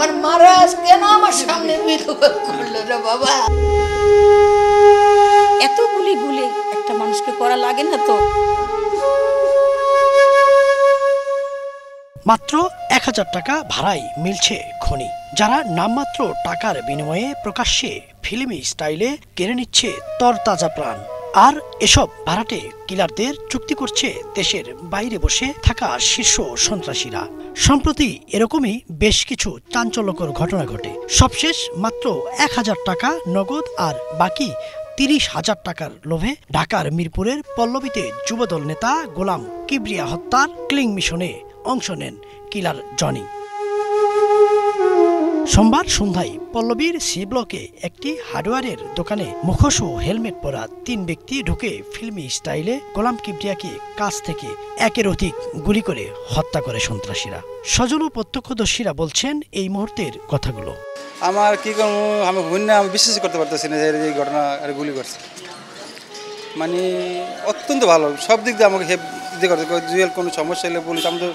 আমার মারা কেন আমার সামনে বিধবা করলো রে বাবা? এত গুলি গুলি একটা মানুষকে করা লাগে না তো। মাত্র ১,০০০ টাকা ভাড়ায় মিলছে খনি, যারা নামমাত্র টাকার বিনিময়ে প্রকাশ্যে ফিল্মি স্টাইলে কেড়ে নিচ্ছে তরতাজা প্রাণ। আর এসব ভাড়াটে কিলারদের চুক্তি করছে দেশের বাইরে বসে থাকা শীর্ষ সন্ত্রাসীরা। সম্প্রতি এরকমই বেশ কিছু চাঞ্চল্যকর ঘটনা ঘটে। সবশেষ মাত্র ১,০০০ টাকা নগদ আর বাকি ৩০,০০০ টাকার লোভে ঢাকার মিরপুরের পল্লবীতে যুবদল নেতা গোলাম কিবরিয়া হত্যার ক্লিং মিশনে অংশ নেন কিলার জনি। সোমবার সন্ধ্যায় পল্লবীর সি ব্লকে একটি হার্ডওয়্যারের দোকানে মুখোশ ও হেলমেট পরা ৩ ব্যক্তি ঢুকে ফিল্মি স্টাইলে গোলাম কিবরিয়াকে কাছ থেকে একের অধিক গুলি করে হত্যা করে সন্ত্রাসীরা। স্বজন ও প্রত্যক্ষদর্শীরা বলছেন এই মুহূর্তের কথাগুলো। আমার কি করবো, আমি আমি বিশ্বাস করতে পারতেছি না যে এই ঘটনা গুলি করছে। মানে অত্যন্ত ভালো, সব দিক দিয়ে আমাকে হেল্প দিতে করতে, জুয়েল কোনো সমস্যা হলে পুলিশ। আমি তো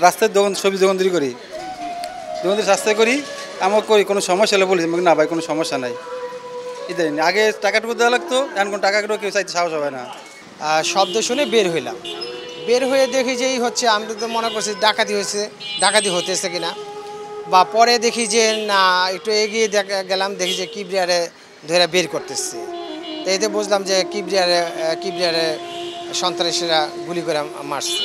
রাস্তায় দোকান সবজি দোকানদারি করি, দোকানদারি রাস্তায় করি, আমার করি কোনো সমস্যা হলে বলি না ভাই কোনো সমস্যা নাই। ইদানিং আগে টাকাটুকু দেওয়া লাগতো, এখন কোনো টাকাটুকু কেউ চাইতে সাহস হবে না। শব্দ শুনে বের হইলাম, বের হয়ে দেখি যে এই হচ্ছে, আমি তো মনে করছি ডাকাতি হয়েছে, ডাকাতি হতেছে কিনা, বা পরে দেখি যে না, একটু এগিয়ে গেলাম, দেখি যে কিবরিয়ারে ধরে বের করতেছে। তো এতে বুঝলাম যে কিবরিয়ারে সন্ত্রাসীরা গুলি করে মারছে।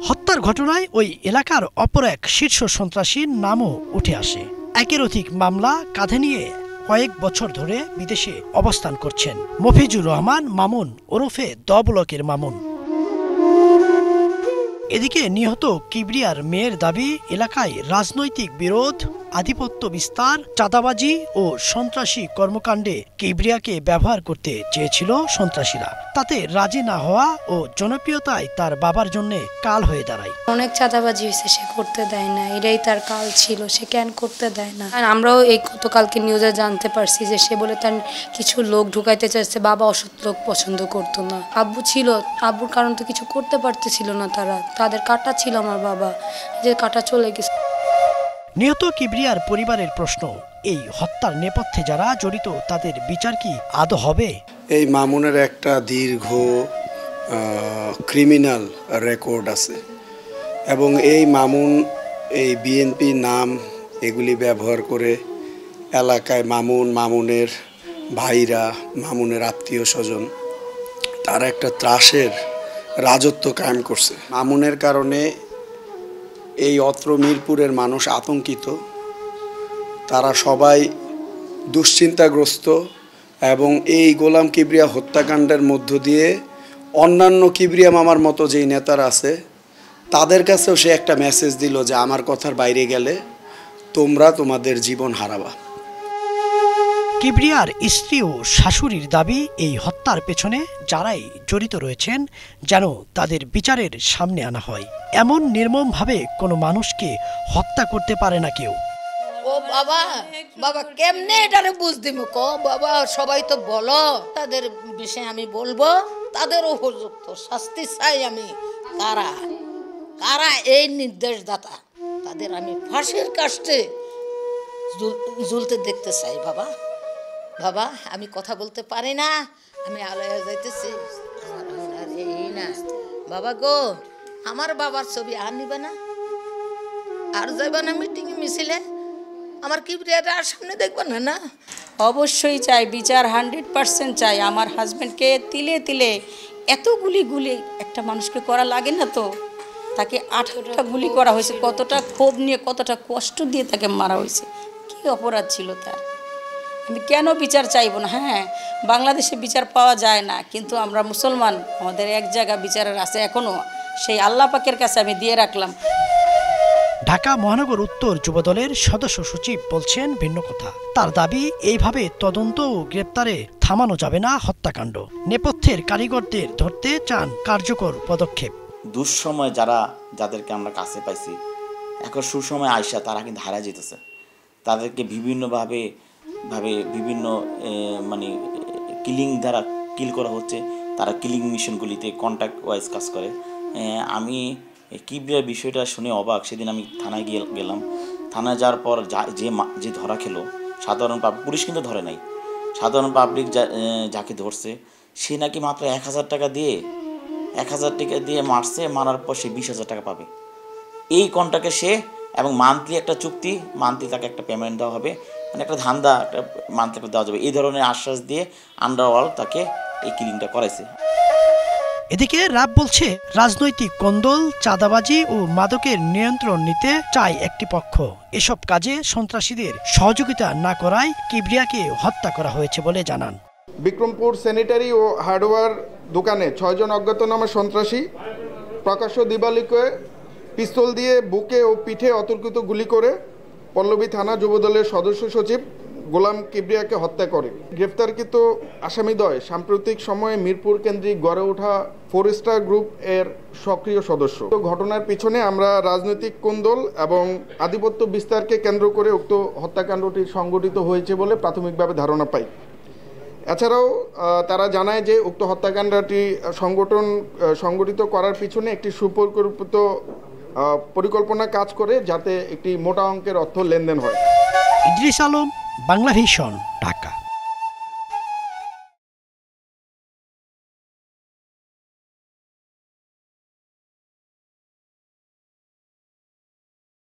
হত্যার ঘটনায় ওই এলাকার অপর এক শীর্ষ সন্ত্রাসীর নামও উঠে আসে। একের অধিক মামলা কাঁধে নিয়ে কয়েক বছর ধরে বিদেশে অবস্থান করছেন মফিজুর রহমান মামুন ওরফে দ ব্লকের মামুন। এদিকে নিহত কিবরিয়ার মেয়ের দাবি, এলাকায় রাজনৈতিক বিরোধ, আধিপত্য বিস্তার, চাঁদাবাজি ও সন্ত্রাসী কর্মকাণ্ডে কিবরিয়াকে ব্যবহার করতে চেয়েছিল সন্ত্রাসীরা। তাতে রাজি না হওয়া ও জনপ্রিয়তায় তার বাবার জন্য কাল হয়ে দাঁড়ায়। অনেক চাঁদাবাজি হয়েছে, সে করতে দেয় না, এটাই তার কাল ছিল, সে কেন করতে দেয় না। আর আমরাও এই গতকালকে নিউজে জানতে পারছি যে সে বলে তার কিছু লোক ঢুকাইতে চাইছে, বাবা অসৎ লোক পছন্দ করতো না। আব্বু ছিল, আব্বুর কারণ তো কিছু করতে পারতেছিল না, তাদের কাটা ছিল, আমার বাবা যে কাটা চলে গেছে। নিহত কিবরিয়ার পরিবারের প্রশ্ন, এই হত্যার নেপথ্যে যারা জড়িত তাদের বিচার কি আদৌ হবে? এই মামুনের একটা দীর্ঘ ক্রিমিনাল রেকর্ড আছে এবং এই মামুন এই বিএনপি নাম এগুলি ব্যবহার করে এলাকায় মামুনের ভাইরা, মামুনের আত্মীয় স্বজন, তারা একটা ত্রাসের রাজত্ব কায়েম করছে। মামুনের কারণে এই অত্র মিরপুরের মানুষ আতঙ্কিত, তারা সবাই দুশ্চিন্তাগ্রস্ত এবং এই গোলাম কিবরিয়া হত্যাকাণ্ডের মধ্য দিয়ে অন্যান্য কিবরিয়া মামার মতো যেই নেতারা আছে তাদের কাছেও সে একটা মেসেজ দিল যে আমার কথার বাইরে গেলে তোমরা তোমাদের জীবন হারাবা। কিবরিয়ার স্ত্রী ও শাশুড়ির দাবি, এই হত্যার পেছনে যারাই জড়িত রয়েছেন যেন তাদের বিচারের সামনে আনা হয়। এমন নির্মমভাবে কোনো মানুষকে হত্যা করতে পারে না কেউ। ও বাবা, বাবা কেমনে এটারে বুঝদিম ক বাবা? সবাই তো বলো, তাদের বিষয়ে আমি বলবো, তাদের উপযুক্ত শাস্তি চাই আমি। কারা কারা এই নির্দেশদাতা, তাদের আমি ফাঁসির কাস্টে ঝুলতে দেখতে চাই। বাবা বাবা, আমি কথা বলতে পারি না, আমি আলয়া যাইতেছি, আমার আর এই না। বাবা গো, আমার বাবার ছবি আর নিবে না, আর যাইবা না মিটিং মিছিলে, আমার কিবরিয়াটা আর সামনে দেখবা না? না, অবশ্যই চাই বিচার, 100% চাই। আমার হাজব্যান্ডকে তিলে তিলে এত গুলি একটা মানুষকে করা লাগে না তো। তাকে 18টা গুলি করা হয়েছে, কতটা ক্ষোভ নিয়ে, কতটা কষ্ট দিয়ে তাকে মারা হয়েছে। কি অপরাধ ছিল তার? আমি কেন বিচার চাইব না? হ্যাঁ, বাংলাদেশে বিচার পাওয়া যায় না, কিন্তু আমরা মুসলমান, আমাদের এক জায়গা বিচারের আছে এখনও, সেই আল্লাহ পাকের কাছে আমি দিয়ে রাখলাম। ঢাকা মহানগর উত্তর যুবদলের সদস্য সচিব বলছেন ভিন্ন কথা। তার দাবি, এইভাবে তদন্ত ও গ্রেপ্তারে থামানো যাবে না হত্যাকাণ্ড। নেপথ্যের কারিগরদের ধরতে চান কার্যকর পদক্ষেপ। দুঃসময় যাদেরকে আমরা কাছে পাইছি, এখন সুসময় আইসা তারা কিন্তু হারা যেতেছে। তাদেরকে বিভিন্নভাবে বিভিন্ন মানে কিলিং দ্বারা কিল করা হচ্ছে। তারা কিলিং মিশনগুলিতে কন্ট্যাক্ট ওয়াইজ কাজ করে। আমি কিবরিয়ার বিষয়টা শুনে অবাক। সেদিন আমি থানায় গেলাম, থানায় যাওয়ার পর যে ধরা খেলো, সাধারণ পুলিশ কিন্তু ধরে নাই, সাধারণ পাবলিক যাকে ধরছে সে নাকি মাত্র 1,000 টাকা দিয়ে 1,000 টাকা দিয়ে মারছে, মারার পর সে 20,000 টাকা পাবে। এই কন্ট্রাক্টে সে, এবং মান্থলি একটা চুক্তি, মান্থলি তাকে একটা পেমেন্ট দেওয়া হবে, মানে একটা ধান্দা, একটা মান্থলি একটা দেওয়া যাবে, এই ধরনের আশ্বাস দিয়ে আন্ডারওয়ার্ল্ড তাকে এই কিলিংটা করাইছে। এদিকে র্যাব বলছে রাজনৈতিক কোন্দল, চাঁদাবাজি ও মাদকের নিয়ন্ত্রণ নিতে চায় একটি পক্ষ। এসব কাজে সন্ত্রাসীদের সহযোগিতা না করায় কিবরিয়াকে হত্যা করা হয়েছে বলে জানান। বিক্রমপুর স্যানিটারি ও হার্ডওয়্যার দোকানে 6 জন অজ্ঞাতনামা সন্ত্রাসী প্রকাশ্য দিবালিকে পিস্তল দিয়ে বুকে ও পিঠে অতর্কিত গুলি করে পল্লবী থানা যুবদলের সদস্য সচিব গোলাম কিবরিয়াকে হত্যা করে। গ্রেফতারকৃত আসামিদ্বয় সাম্প্রতিক সময়ে মিরপুর কেন্দ্রিক গড়ে ওঠা 4 স্টার গ্রুপ এর সক্রিয় সদস্য। ঘটনার পিছনে আমরা রাজনৈতিক কোন্দল এবং আধিপত্য বিস্তারকে কেন্দ্র করে উক্ত হত্যাকাণ্ডটি সংঘটিত হয়েছে বলে প্রাথমিকভাবে ধারণা পাই। এছাড়াও তারা জানায় যে উক্ত হত্যাকাণ্ডটি সংগঠিত করার পিছনে একটি সুপরিকল্পিত পরিকল্পনা কাজ করে, যাতে একটি মোটা অঙ্কের অর্থ লেনদেন হয়। ইদ্রিস আলম, বাংলা ভিশন, ঢাকা।